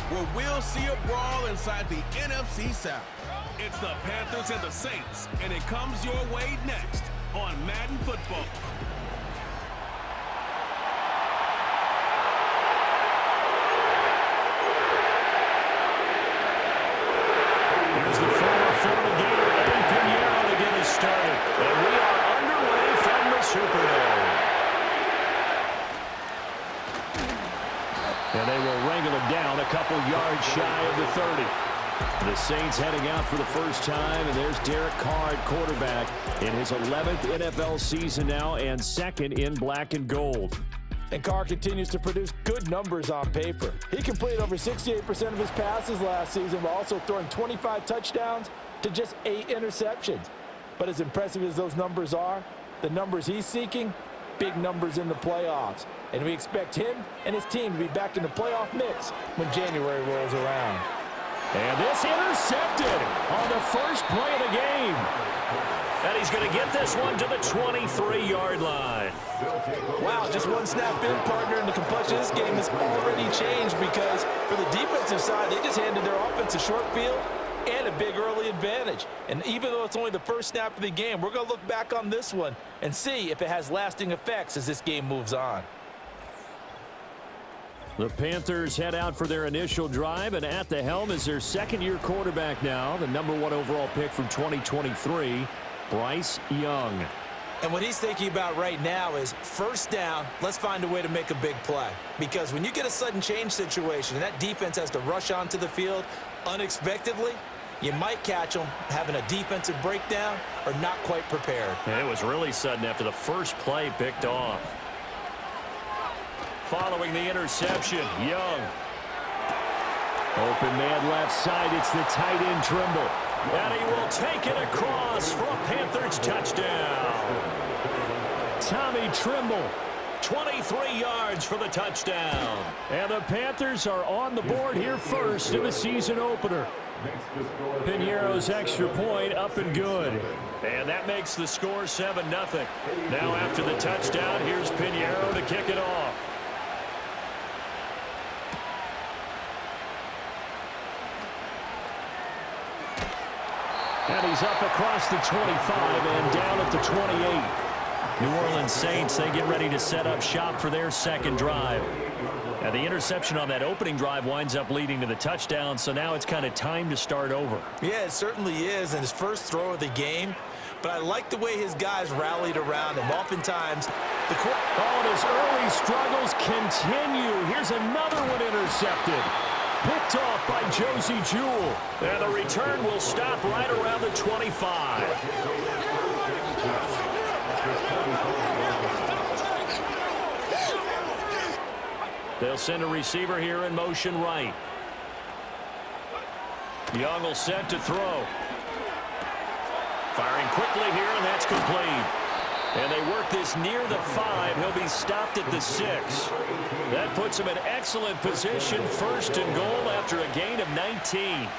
where we'll see a brawl inside the NFC South. It's the Panthers and the Saints, and it comes your way next on Madden Football. Here's the former Florida Gator, Eddie Pinheiro, to get us started. And we are underway from the Superdome. And they will wrangle him down a couple yards shy of the 30. The Saints heading out for the first time, and there's Derek Carr at quarterback in his 11th NFL season now and second in black and gold. And Carr continues to produce good numbers on paper. He completed over 68% of his passes last season while also throwing 25 touchdowns to just 8 interceptions. But as impressive as those numbers are, the numbers he's seeking, big numbers in the playoffs. And we expect him and his team to be back in the playoff mix when January rolls around. And this intercepted on the first play of the game. And he's going to get this one to the 23-yard line. Wow, just one snap in, partner, and the complexion of this game has already changed because for the defensive side, they just handed their offense a short field and a big early advantage. And even though it's only the first snap of the game, we're going to look back on this one and see if it has lasting effects as this game moves on. The Panthers head out for their initial drive, and at the helm is their second-year quarterback now, the #1 overall pick from 2023, Bryce Young. And what he's thinking about right now is first down, let's find a way to make a big play. Because when you get a sudden change situation and that defense has to rush onto the field unexpectedly, you might catch them having a defensive breakdown or not quite prepared. And it was really sudden after the first play picked off. Following the interception, Young. Open man left side, it's the tight end Trimble. And he will take it across for a Panthers touchdown. Tommy Trimble, 23 yards for the touchdown. And the Panthers are on the board here first in the season opener. Pinheiro's extra point up and good. And that makes the score 7-0. Now after the touchdown, here's Pinheiro to kick it off. And he's up across the 25 and down at the 28. New Orleans Saints, they get ready to set up shop for their second drive. Now the interception on that opening drive winds up leading to the touchdown, so now it's kind of time to start over. Yeah, it certainly is, and his first throw of the game. But I like the way his guys rallied around him. Oftentimes, and his early struggles continue. Here's another one intercepted. Picked off by Josie Jewell. And the return will stop right around the 25. They'll send a receiver here in motion right. Young will set to throw. Firing quickly here, and that's complete. And they work this near the 5. He'll be stopped at the 6. That puts him in excellent position, first and goal after a gain of 19.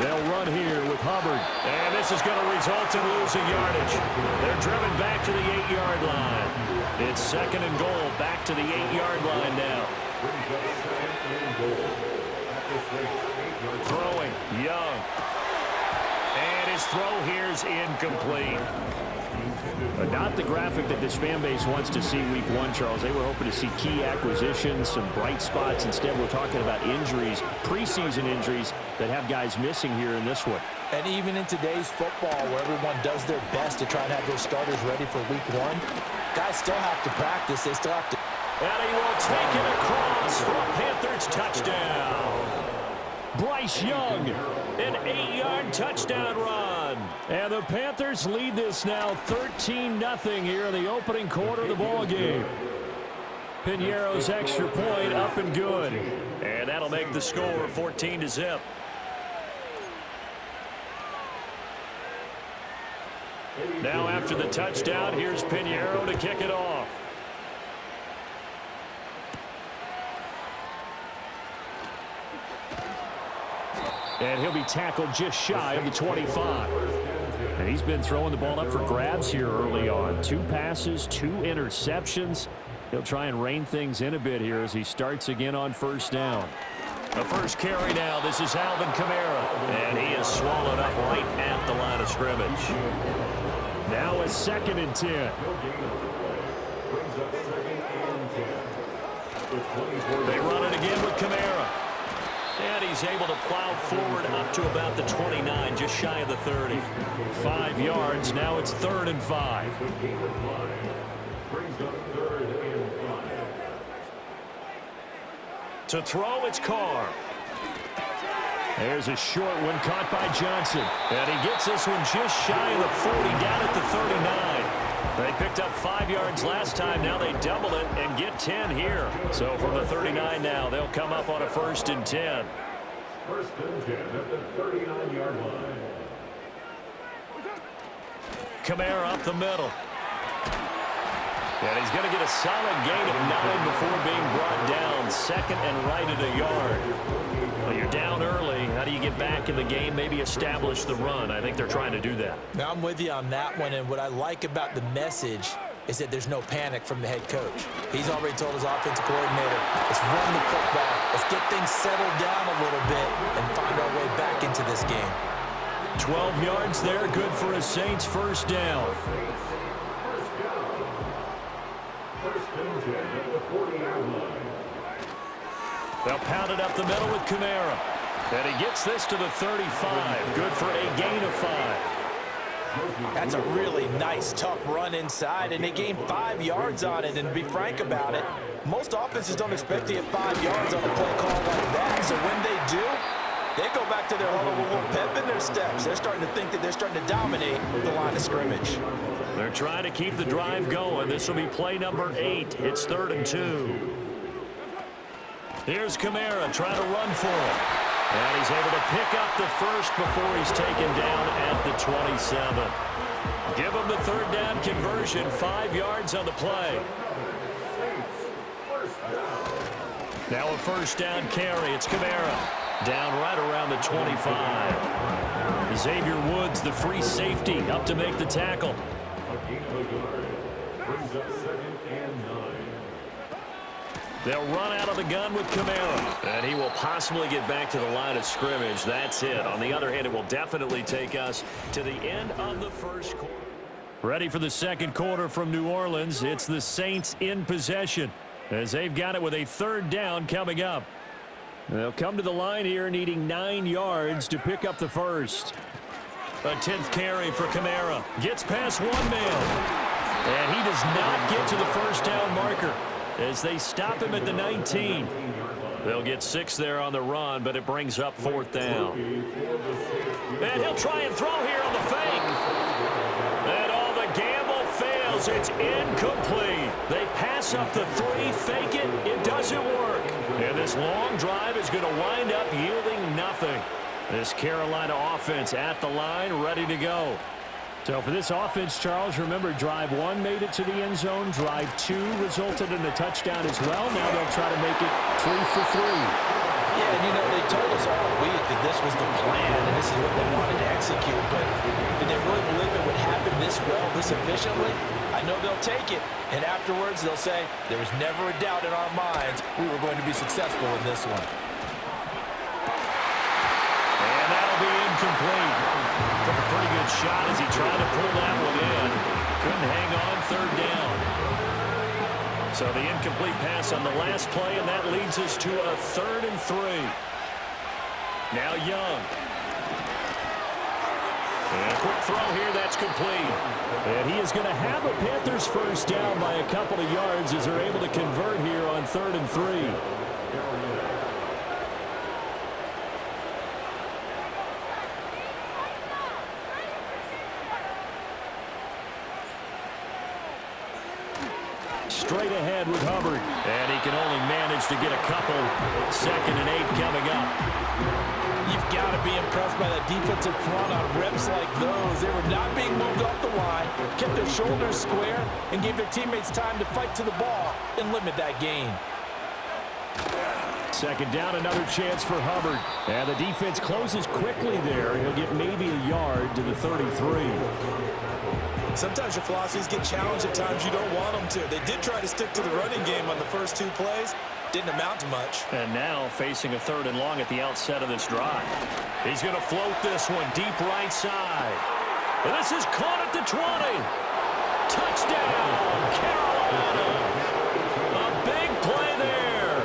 They'll run here with Hubbard. And this is going to result in losing yardage. They're driven back to the 8-yard line. It's second and goal, back to the 8-yard line now. Throwing, Young. And his throw here is incomplete. But not the graphic that this fan base wants to see week 1, Charles. They were hoping to see key acquisitions, some bright spots. Instead, we're talking about injuries, preseason injuries that have guys missing here in this one. And even in today's football, where everyone does their best to try and have their starters ready for week 1, guys still have to practice. They still have to. And he will take it across for a Panthers touchdown. Bryce Young, an 8-yard touchdown run. And the Panthers lead this now 13-0 here in the opening quarter of the ball game. Pinheiro's extra point up and good. And that'll make the score 14-0. Now after the touchdown, here's Pinheiro to kick it off. And he'll be tackled just shy of the 25. And he's been throwing the ball up for grabs here early on. 2 passes, 2 interceptions. He'll try and rein things in a bit here as he starts again on first down. The first carry now. This is Alvin Kamara. And he is swallowed up right at the line of scrimmage. Now a 2nd and 10. They run it again with Kamara. And he's able to plow forward up to about the 29, just shy of the 30. 5 yards. Now it's 3rd and 5. To throw, it's Carr. There's a short one caught by Johnson. And he gets this one just shy of the 40, down at the 39. They picked up 5 yards last time. Now they double it and get 10 here. So from the 39 now, they'll come up on a 1st and 10. 1st and 10 at the 39-yard line. Kamara up the middle. And he's going to get a solid gain of 9 before being brought down. 2nd and right at a yard. Well, you're down early. How do you get back in the game? Maybe establish the run. I think they're trying to do that. Now I'm with you on that one, and what I like about the message is that there's no panic from the head coach. He's already told his offensive coordinator, let's run the football. Let's get things settled down a little bit and find our way back into this game. 12 yards there, good for a Saints 1st down. They'll pound it up the middle with Kamara. And he gets this to the 35. Good for a gain of 5. That's a really nice, tough run inside, and they gained 5 yards on it. And to be frank about it, most offenses don't expect to get 5 yards on a play call like that. So when they do, they go back to their huddle with a little pep in their steps. They're starting to think that they're starting to dominate the line of scrimmage. They're trying to keep the drive going. This will be play number 8. It's 3rd and 2. Here's Kamara trying to run for it. And he's able to pick up the first before he's taken down at the 27. Give him the 3rd down conversion. 5 yards on the play. Now a 1st down carry. It's Kamara. Down right around the 25. Xavier Woods, the free safety, up to make the tackle. They'll run out of the gun with Kamara. And he will possibly get back to the line of scrimmage. That's it. On the other hand, it will definitely take us to the end of the 1st quarter. Ready for the 2nd quarter from New Orleans. It's the Saints in possession as they've got it with a 3rd down coming up. They'll come to the line here needing 9 yards to pick up the first. A 10th carry for Kamara. Gets past one man. And he does not get to the 1st down marker as they stop him at the 19. They'll get 6 there on the run, but it brings up 4th down. And he'll try and throw here on the fake. And all the gamble fails. It's incomplete. They pass up the 3, fake it. It doesn't work. And this long drive is going to wind up yielding nothing. This Carolina offense at the line, ready to go. So for this offense, Charles, remember, drive 1 made it to the end zone. Drive 2 resulted in a touchdown as well. Now they'll try to make it 3 for 3. Yeah, and you know, they told us all week that this was the plan and this is what they wanted to execute. But did they really believe it would happen this well, this efficiently? I know they'll take it. And afterwards, they'll say, there was never a doubt in our minds we were going to be successful in this one. And that'll be incomplete. Took a pretty good shot as he tried to pull that one in. Couldn't hang on, 3rd down. So the incomplete pass on the last play, and that leads us to a 3rd and 3. Now Young. And a quick throw here, that's complete. And he is going to have a Panthers 1st down by a couple of yards as they're able to convert here on 3rd and 3. Straight ahead with Hubbard. And he can only manage to get a couple. 2nd and 8 coming up. You've got to be impressed by that defensive front on reps like those. They were not being moved off the line, kept their shoulders square, and gave their teammates time to fight to the ball and limit that gain. 2nd down, another chance for Hubbard. And the defense closes quickly there. He'll get maybe a yard to the 33. Sometimes your philosophies get challenged at times you don't want them to. They did try to stick to the running game on the first 2 plays. Didn't amount to much. And now facing a 3rd and long at the outset of this drive. He's going to float this one deep right side. And this is caught at the 20. Touchdown, Carolina. A big play there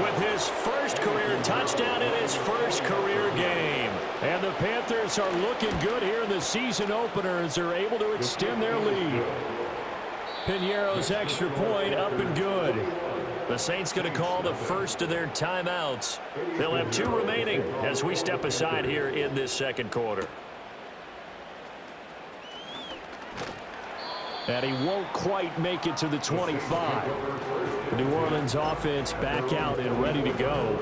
with his first career touchdown in his first career game. And the Panthers are looking good here in the season opener as they're able to extend their lead. Piñeiro's extra point up and good. The Saints going to call the first of their timeouts. They'll have 2 remaining as we step aside here in this second quarter. And he won't quite make it to the 25. The New Orleans offense back out and ready to go.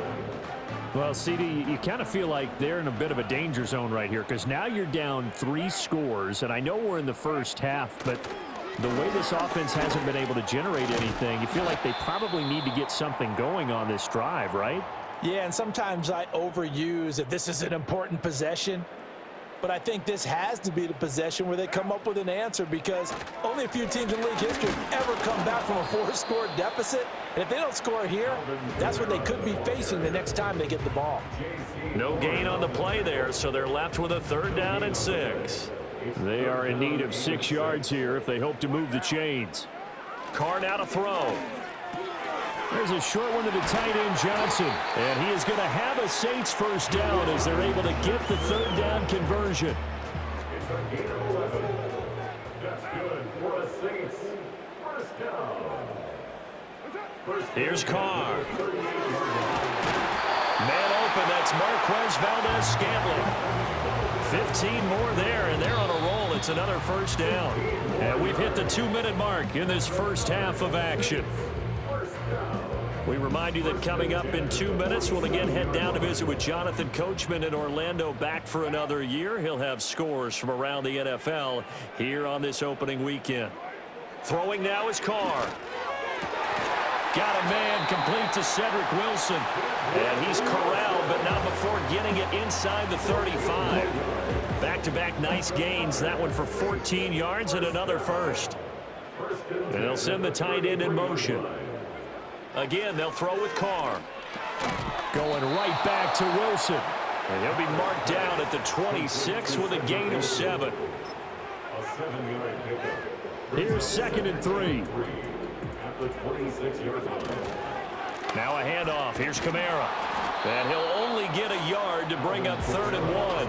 Well, CD, you kind of feel like they're in a bit of a danger zone right here because now you're down 3 scores, and I know we're in the first half, but the way this offense hasn't been able to generate anything, you feel like they probably need to get something going on this drive, right? Yeah, and sometimes I overuse that this is an important possession. But I think this has to be the possession where they come up with an answer because only a few teams in league history have ever come back from a 4-score deficit. And if they don't score here, that's what they could be facing the next time they get the ball. No gain on the play there, so they're left with a 3rd down and 6. They are in need of 6 yards here if they hope to move the chains. Carr now to throw. There's a short one to the tight end, Johnson. And he is going to have a Saints first down as they're able to get the 3rd down conversion. It's a gain of 11. That's good for a Saints first down. Here's Carr. Man open, that's Marquez Valdez-Scantling. 15 more there, and they're on a roll. It's another first down. And we've hit the 2-minute mark in this first half of action. We remind you that coming up in 2 minutes, we'll again head down to visit with Jonathan Coachman in Orlando, back for another year. He'll have scores from around the NFL here on this opening weekend. Throwing now is Carr. Got a man complete to Cedric Wilson. And he's corralled, but not before getting it inside the 35. Back-to-back nice gains. That one for 14 yards and another first. And they'll send the tight end in motion. Again, they'll throw with Carr. Going right back to Wilson. And he'll be marked down at the 26 with a gain of 7. A 7-yard pickup. Here's 2nd and 3. At the 26-yard line. Now a handoff. Here's Kamara. And he'll only get a yard to bring up 3rd and 1.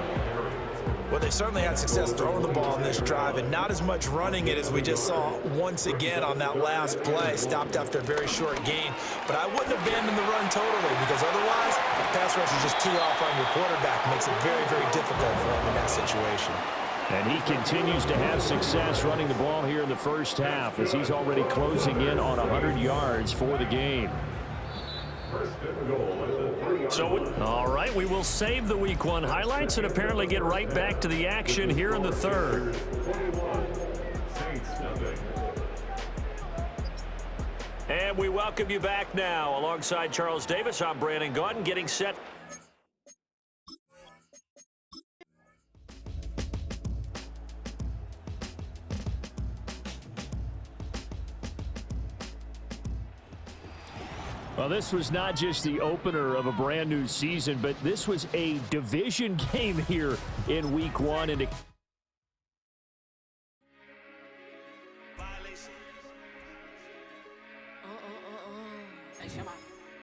Well, they certainly had success throwing the ball in this drive and not as much running it as we just saw once again on that last play. Stopped after a very short gain. But I wouldn't abandon the run totally because otherwise the pass rush is just too off on your quarterback. Makes it very, very difficult for him in that situation. And he continues to have success running the ball here in the first half as he's already closing in on 100 yards for the game. First and goal at the 3-yard So, all right, we will save the Week 1 highlights and apparently get right back to the action here in the 3rd. 21. Saints nothing. And we welcome you back now. Alongside Charles Davis, I'm Brandon Gaudin getting set. Well, this was not just the opener of a brand new season, but this was a division game here in Week 1. And